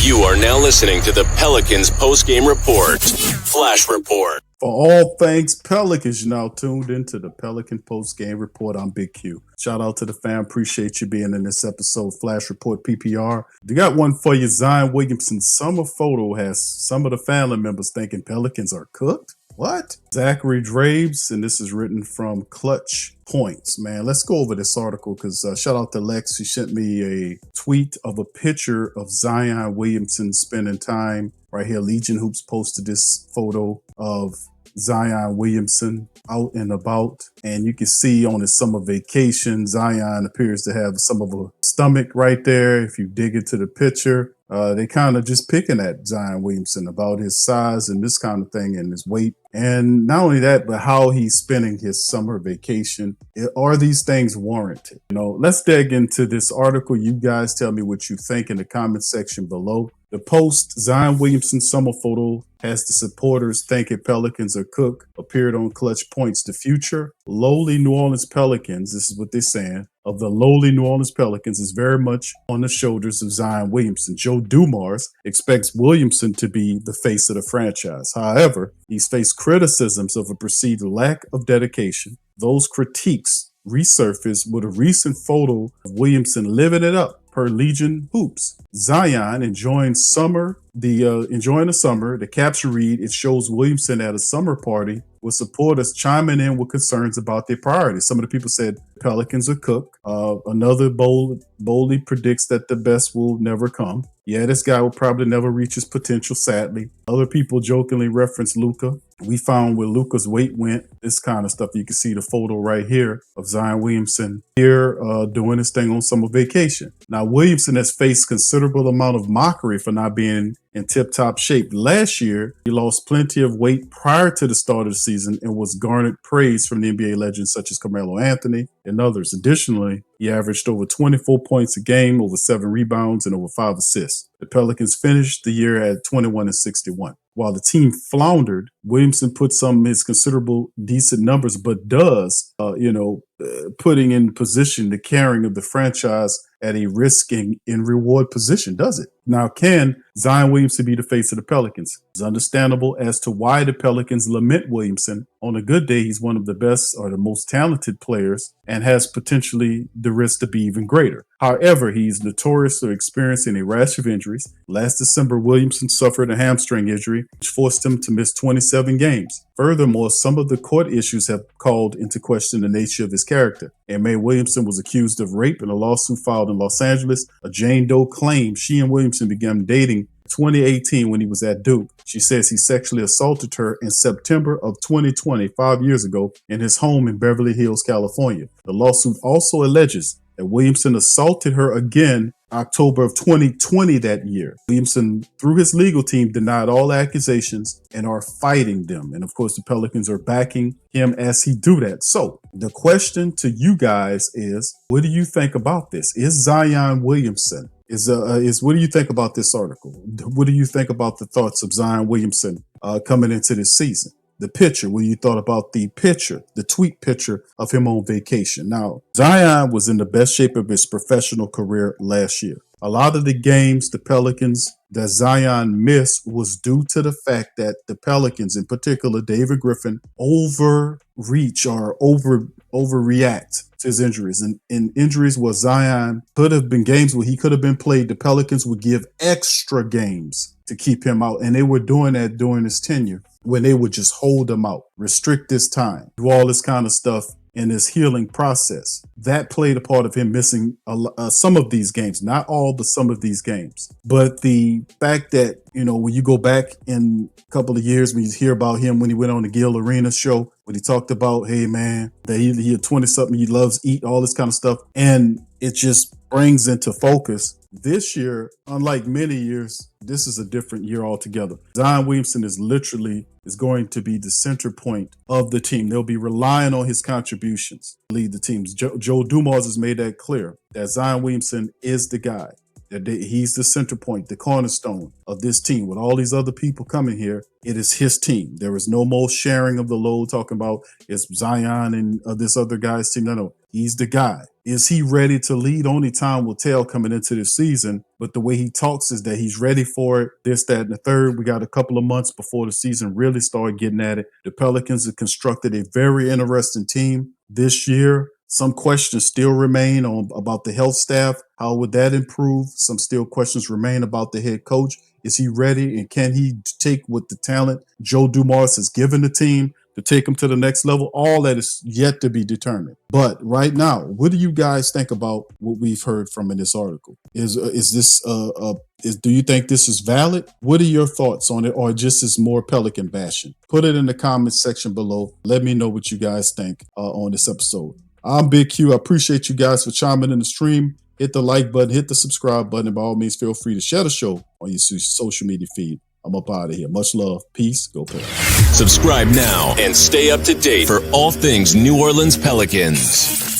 You are now listening to the Pelicans post-game report. Flash Report. For all things Pelicans, you're now tuned into the Pelican post-game report. I'm Big Q. Shout out to the fam. Appreciate you being in this episode. Flash Report PPR. We got one for you. Zion Williamson's summer photo has some of the family members thinking Pelicans are cooked. What? Zachary Draves, and this is written from Clutch Points. Man, let's go over this article because shout out to Lex. He sent me a tweet of a picture of Zion Williamson spending time right here. Legion Hoops posted this photo of Zion Williamson out and about, and you can see on his summer vacation, Zion appears to have some of a stomach right there. If you dig into the picture, they kind of just picking at Zion Williamson about his size and this kind of thing and his weight. And not only that, but how he's spending his summer vacation. Are these things warranted? Let's dig into this article. You guys tell me what you think in the comment section below. The post, Zion Williamson summer photo, has the supporters thinking Pelicans are cooked, appeared on Clutch Points. The future lowly New Orleans Pelicans, this is what they're saying, of the lowly New Orleans Pelicans is very much on the shoulders of Zion Williamson. Joe Dumars expects Williamson to be the face of the franchise. However, he's faced criticisms of a perceived lack of dedication. Those critiques resurfaced with a recent photo of Williamson living it up per Legion Hoops. Zion enjoying the summer. The caption read, it shows Williamson at a summer party with supporters chiming in with concerns about their priorities. Some of the people said Pelicans are cooked. Another boldly predicts that the best will never come. Yeah, this guy will probably never reach his potential, sadly. Other people jokingly reference Luka. We found where Luka's weight went, this kind of stuff. You can see the photo right here of Zion Williamson here doing his thing on summer vacation. Now, Williamson has faced considerable amount of mockery for not being in tip-top shape. Last year, he lost plenty of weight prior to the start of the season and was garnered praise from the NBA legends such as Carmelo Anthony and others. Additionally, he averaged over 24 points a game, over 7 rebounds, and over 5 assists. The Pelicans finished the year at 21-61. While the team floundered, Williamson put some of his considerable decent numbers, but does, putting in position the carrying of the franchise at a risk and reward position, does it? Now, can Zion Williamson be the face of the Pelicans? It's understandable as to why the Pelicans lament Williamson. On a good day, he's one of the best or the most talented players and has potentially the risk to be even greater. However, he's notorious for experiencing a rash of injuries. Last December, Williamson suffered a hamstring injury, which forced him to miss 27 games. Furthermore, some of the court issues have called into question the nature of his character. And Mae Williamson was accused of rape in a lawsuit filed in Los Angeles. A Jane Doe claimed she and Williamson began dating in 2018 when he was at Duke. She says he sexually assaulted her in September of 2020, 5 years ago, in his home in Beverly Hills, California. The lawsuit also alleges that Williamson assaulted her again October of 2020 that year. Williamson, through his legal team, denied all accusations and are fighting them. And of course, the Pelicans are backing him as he do that. So the question to you guys is, what do you think about this? Is Zion Williamson what do you think about this article? What do you think about the thoughts of Zion Williamson coming into this season? The picture, what you thought about the picture, the tweet picture of him on vacation. Now, Zion was in the best shape of his professional career last year. A lot of the games the Pelicans that Zion missed was due to the fact that the Pelicans, in particular David Griffin, overreach or overreact to his injuries. And in injuries where Zion could have been games where he could have been played, the Pelicans would give extra games to keep him out. And they were doing that during his tenure, when they would just hold him out, restrict his time, do all this kind of stuff in his healing process. That played a part of him missing some of these games, not all, but some of these games. But the fact that, when you go back in a couple of years, when you hear about him, when he went on the Gil Arena show, when he talked about, hey man, that he 20 something, he loves eat, all this kind of stuff. And it just brings into focus this year, unlike many years, this is a different year altogether. Zion Williamson is going to be the center point of the team. They'll be relying on his contributions to lead the teams. Joe Dumars has made that clear, that Zion Williamson is the guy. He's the center point, the cornerstone of this team. With all these other people coming here, it is his team. There is no more sharing of the load, talking about it's Zion and this other guy's team. No. He's the guy. Is he ready to lead? Only time will tell coming into this season. But the way he talks is that he's ready for it. This, that, and the third. We got a couple of months before the season really started getting at it. The Pelicans have constructed a very interesting team this year. Some questions still remain about the health staff. How would that improve? Some still questions remain about the head coach. Is he ready? And can he take with the talent Joe Dumars has given the team to take them to the next level? All that is yet to be determined. But right now, what do you guys think about what we've heard from in this article? Do you think this is valid? What are your thoughts on it, or just is more Pelican bashing? Put it in the comments section below. Let me know what you guys think on this episode. I'm Big Q. I appreciate you guys for chiming in the stream. Hit the like button, hit the subscribe button, and by all means, feel free to share the show on your social media feed. I'm up out of here. Much love. Peace. Go Pelicans. Subscribe now and stay up to date for all things New Orleans Pelicans.